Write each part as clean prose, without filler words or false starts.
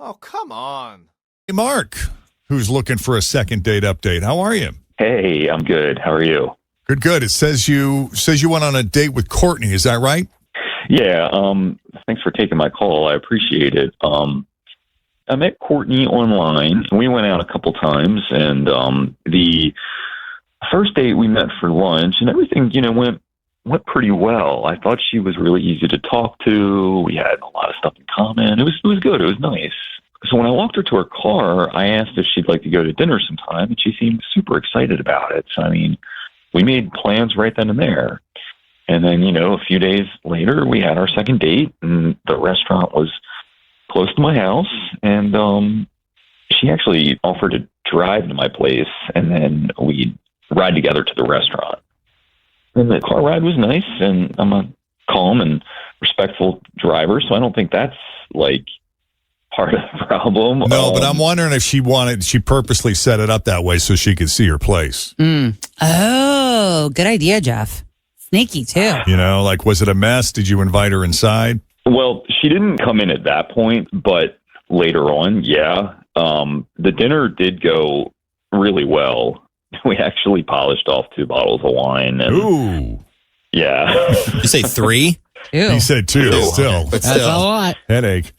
Oh, come on. Hey, Mark, who's looking for a second date update. How are you? Hey, I'm good. How are you? Good. It says you went on a date with Courtney. Is that right? Yeah. Thanks for taking my call. I appreciate it. I met Courtney online. We went out a couple times, and the first date we met for lunch, and everything, went pretty well. I thought she was really easy to talk to. We had a lot of stuff in common. It was good. It was nice. So when I walked her to her car, I asked if she'd like to go to dinner sometime, and she seemed super excited about it. So, we made plans right then and there. And then, a few days later, we had our second date, and the restaurant was close to my house. And she actually offered to drive to my place, and then we'd ride together to the restaurant. And the car ride was nice, and I'm a calm and respectful driver, so I don't think that's, part of the problem. No, but I'm wondering if she purposely set it up that way so she could see her place. Oh, good idea, Jeff. Sneaky, too. Was it a mess? Did you invite her inside? Well, she didn't come in at that point, but later on, yeah. The dinner did go really well. We actually polished off 2 bottles of wine. And, ooh. Yeah. You say 3? He said 2, still. But That's a lot. Headache.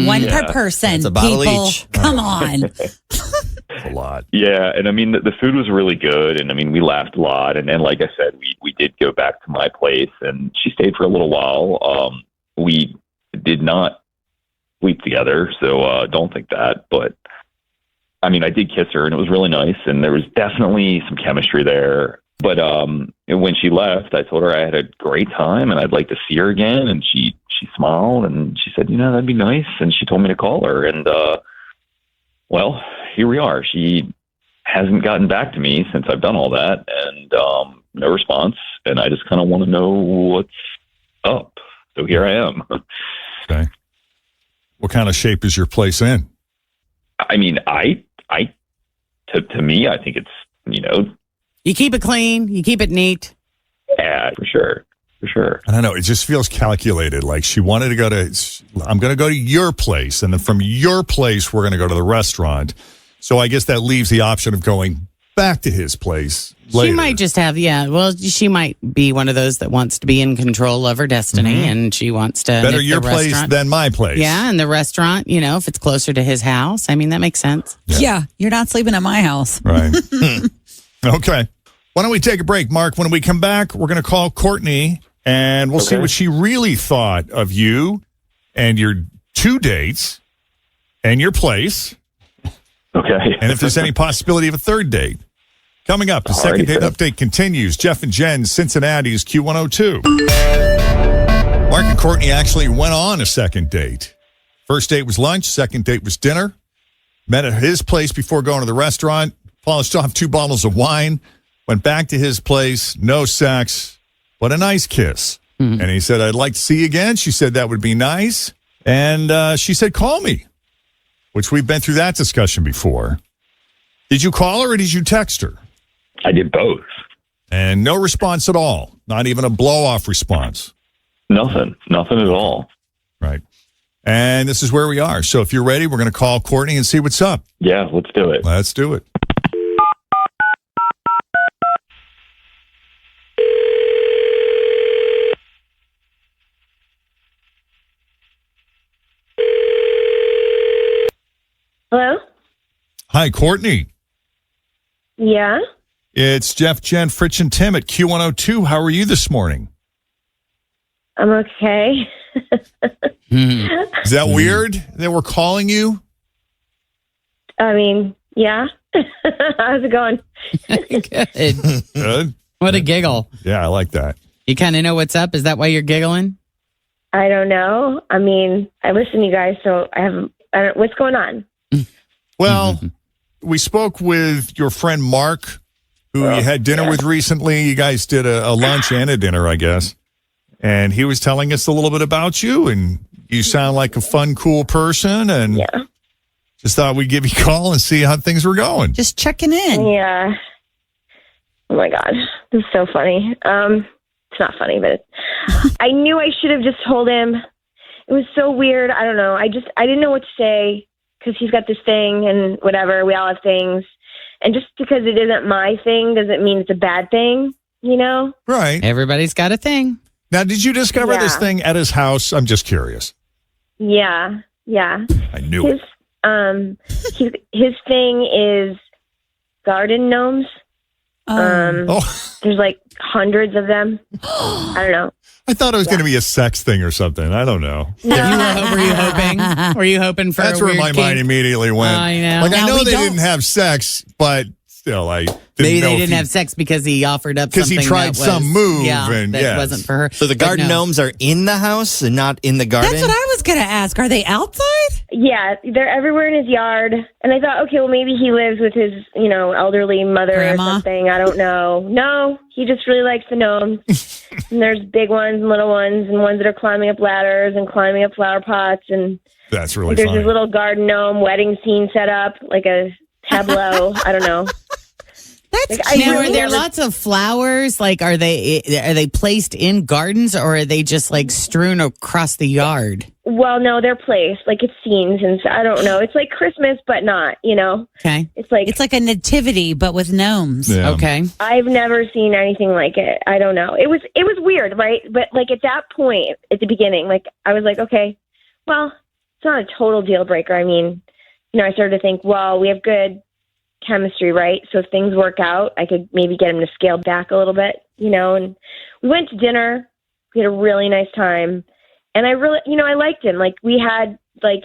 One per person. It's a bottle people. each. Come on. That's a lot. Yeah, and the food was really good, and we laughed a lot, and then, like I said, we did go back to my place, and she stayed for a little while. We did not sleep together, so don't think that, but I did kiss her, and it was really nice, and there was definitely some chemistry there. But when she left, I told her I had a great time, and I'd like to see her again, and she smiled, and she said, that'd be nice, and she told me to call her, and well, here we are. She hasn't gotten back to me since I've done all that, and no response, and I just kind of want to know what's up. So here I am. Okay. What kind of shape is your place in? To me, I think it's, You keep it clean. You keep it neat. yeah, for sure. I don't know. It just feels calculated. Like she wanted to I'm going to go to your place, and then from your place, we're going to go to the restaurant. So I guess that leaves the option of going back to his place later. She might just have, she might be one of those that wants to be in control of her destiny, and she wants to. Better your place than my place. Yeah, and the restaurant, if it's closer to his house, that makes sense. Yeah, you're not sleeping at my house. Right. Okay. Why don't we take a break, Mark? When we come back, we're going to call Courtney, and we'll see what she really thought of you and your 2 dates and your place. Okay. And if there's any possibility of a third date. Coming up, the second date update continues. Jeff and Jenn, Cincinnati's Q102. Mark and Courtney actually went on a second date. First date was lunch. Second date was dinner. Met at his place before going to the restaurant. Polished off 2 bottles of wine. Went back to his place. No sex. But a nice kiss. And he said, I'd like to see you again. She said that would be nice. And she said, call me. Which we've been through that discussion before. Did you call her or did you text her? I did both. And no response at all. Not even a blow-off response. Nothing at all. Right. And this is where we are. So if you're ready, we're going to call Courtney and see what's up. Yeah, let's do it. Let's do it. Hello? Hi, Courtney. Yeah? It's Jeff, Jenn, Fritch, and Tim at Q102. How are you this morning? I'm okay. Is that weird that we're calling you? Yeah. How's it going? Good. Good. What a giggle. Yeah, I like that. You kind of know what's up? Is that why you're giggling? I don't know. I listen to you guys, so I don't, what's going on? Well, we spoke with your friend Mark, who you had dinner with recently. You guys did a lunch and a dinner, I guess. And he was telling us a little bit about you, and you sound like a fun, cool person. And just thought we'd give you a call and see how things were going. Just checking in. Yeah. Oh, my God. This is so funny. It's not funny, but I knew I should have just told him. it was so weird. I don't know. I didn't know what to say because he's got this thing and whatever. We all have things. And just because it isn't my thing doesn't mean it's a bad thing, you know? Right. Everybody's got a thing. Now, did you discover Yeah. this thing at his house? I'm just curious. Yeah. I knew it. His thing is garden gnomes. There's like hundreds of them. I don't know. I thought it was going to be a sex thing or something. I don't know. Were you hoping? Were you hoping for? That's a where weird my kink? mind immediately went. I know. Like, I Now know we they don't- didn't have sex, but still, I didn't Maybe know they if didn't he- have sex because he offered up Because he something tried that some was, move yeah, and- that yes. wasn't for her. So the But garden no. gnomes are in the house and not in the garden? That's what I was going to ask. Are they outside? Yeah, they're everywhere in his yard. And I thought, okay, well, maybe he lives with his, elderly mother Grandma? or something. I don't know. No, he just really likes the gnomes. And there's big ones and little ones and ones that are climbing up ladders and climbing up flower pots. And That's really there's funny. this little garden gnome wedding scene set up, like a tableau. I don't know. That's Like, I cute. Now, really are there never- lots of flowers? Like, are they placed in gardens or are they just like strewn across the yard? Well, no, they're placed. Like it's scenes. And I don't know. It's like Christmas, but not, Okay. It's like, It's like a nativity, but with gnomes. Yeah. Okay. I've never seen anything like it. I don't know. It was weird, right? But like at that point, at the beginning, like I was like, okay, well, it's not a total deal breaker. I mean, I started to think, well, we have good chemistry, right? So if things work out, I could maybe get him to scale back a little bit, and we went to dinner. We had a really nice time. And I really, I liked him. Like we had,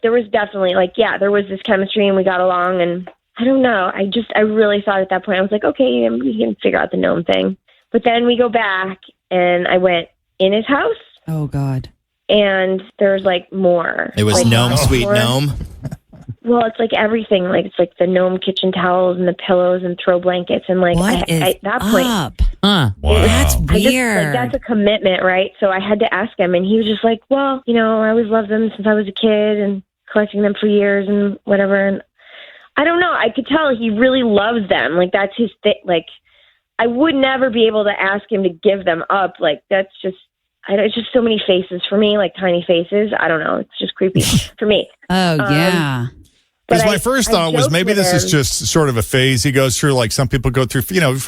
there was definitely there was this chemistry and we got along. And I don't know. I really thought at that point, I was like, okay, we can figure out the gnome thing. But then we go back and I went in his house Oh, God. and there's more. It was Like, gnome, sweet more. gnome. Well, it's like everything. Like it's like the gnome kitchen towels and the pillows and throw blankets. And What is at that point, up? Huh. Wow. That's I just, weird. that's a commitment, right? So I had to ask him, and he was just like, well, I always loved them since I was a kid and collecting them for years and whatever. And I don't know. I could tell he really loves them. Like, that's his thing. Like, I would never be able to ask him to give them up. Like, that's just, it's just so many faces for me, like tiny faces. I don't know. It's just creepy for me. Oh, yeah. But Because my I- first I thought was joked maybe with this is him. just sort of a phase he goes through. Like some people go through,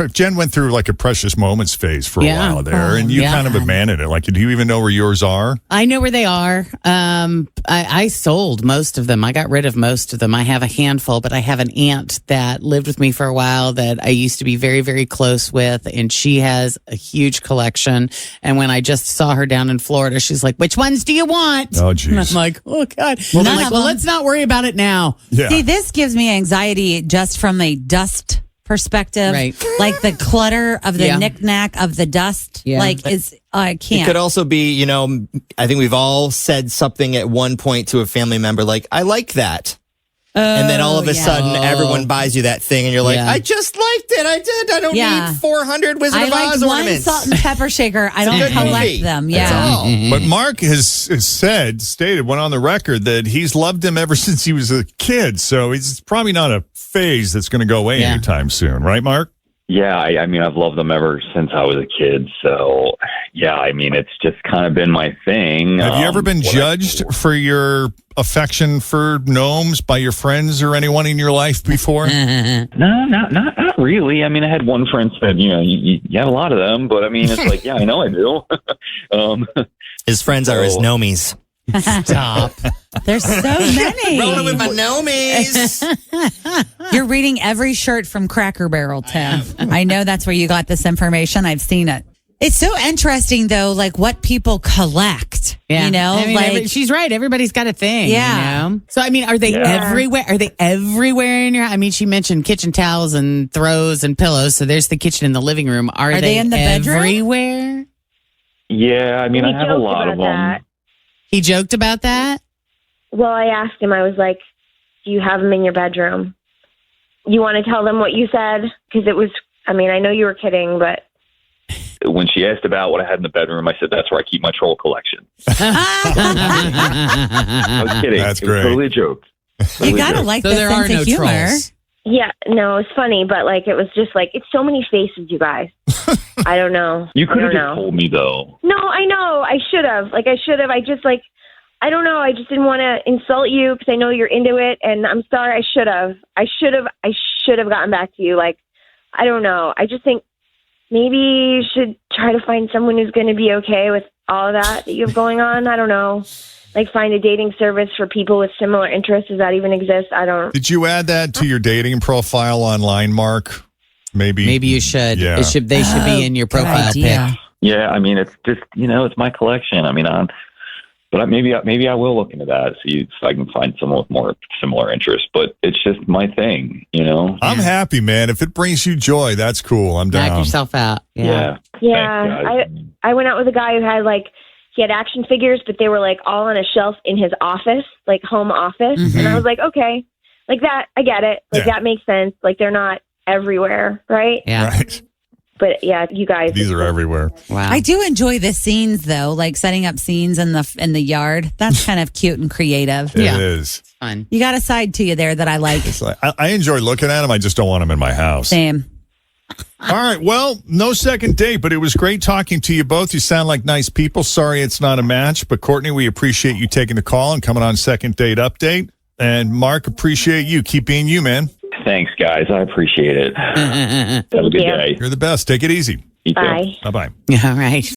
Jen went through like a precious moments phase for a Yeah. while there, Oh, and you yeah. kind of abandoned it. Like, do you even know where yours are? I know where they are. I sold most of them. I got rid of most of them. I have a handful, but I have an aunt that lived with me for a while that I used to be very, very close with, and she has a huge collection. And when I just saw her down in Florida, she's like, "Which ones do you want?" Oh, And geez. I'm like, "Oh God." None I'm like, of "Well, them. let's not worry about it now." Yeah. See, this gives me anxiety just from a dust perspective. Right. Like the clutter of the Yeah. knick-knack of the dust. Yeah. I It can't. could also be, I think we've all said something at one point to a family member like, I like that. And then all of a sudden, everyone buys you that thing, and you're like, Yeah. I just liked it. I did. I don't Yeah. need 400 Wizard I of like Oz one ornaments. salt and pepper shaker. I It's a don't good collect movie. them. That's Yeah. all. But Mark has stated, went on the record that he's loved him ever since he was a kid. So it's probably not a phase that's going to go away Yeah. anytime soon, right, Mark? Yeah, I mean, I've loved them ever since I was a kid. So, yeah, I mean, it's just kind of been my thing. Have you ever been what I- judged for your affection for gnomes by your friends or anyone in your life before? No, not really. I mean, I had one friend said, you have a lot of them, but I mean, it's like, yeah, I know I do. His friends are his gnomies. Stop. There's so many. Rolling with my gnomies. You're reading every shirt from Cracker Barrel, Tim. I know that's where you got this information. I've seen it. It's so interesting, though, like what people collect. Yeah. You know, I mean, like she's right. Everybody's got a thing. Yeah. You know? So, I mean, are they everywhere? Are they everywhere in your? I mean, she mentioned kitchen towels and throws and pillows. So there's the kitchen and the living room. Are they in the bedroom? everywhere? Yeah, I mean, We I have a joked lot of about them. that. He joked about that. Well, I asked him, I was like, do you have them in your bedroom? You want to tell them what you said? Because it was, I mean, I know you were kidding, but. When she asked about what I had in the bedroom, I said, that's where I keep my troll collection. I was kidding. That's It was great. totally a joke. you Totally gotta joke. like So the there are sense no of humor. trolls. Yeah, no, it's funny, but like, it was just like, it's so many faces, you guys. I don't know. You could I have don't just know. told me, though. No, I know. I should have. I just like, I don't know. I just didn't want to insult you because I know you're into it, and I'm sorry. I should have gotten back to you. Like, I don't know. I just think maybe you should try to find someone who's going to be okay with all of that you have going on. I don't know. Like, find a dating service for people with similar interests. Does that even exist? I don't. Did you add that to your dating profile online, Mark? Maybe you should. Yeah. They should be in your profile pic. Yeah, I mean, it's just, it's my collection. I mean, but maybe I will look into that, see if I can find someone with more similar interests. But it's just my thing, I'm happy, man. If it brings you joy, that's cool. I'm down. Knock yourself out. Yeah. Yeah. I went out with a guy who had he had action figures, but they were all on a shelf in his office, home office. Mm-hmm. And I was like, okay, that, I get it. That makes sense. They're not everywhere, right? Yeah. Right. But yeah, you guys. These are everywhere. Wow. I do enjoy the scenes though, setting up scenes in the yard. That's kind of cute and creative. It is. It's fun. You got a side to you there that I like. It's I enjoy looking at them. I just don't want them in my house. Same. All right. Well, no second date, but it was great talking to you both. You sound like nice people. Sorry it's not a match, but Courtney, we appreciate you taking the call and coming on Second Date Update. And Mark, appreciate you. Keep being you, man. Thanks, guys. I appreciate it. Have a good day. You're the best. Take it easy. You too. Bye. Bye-bye. All right.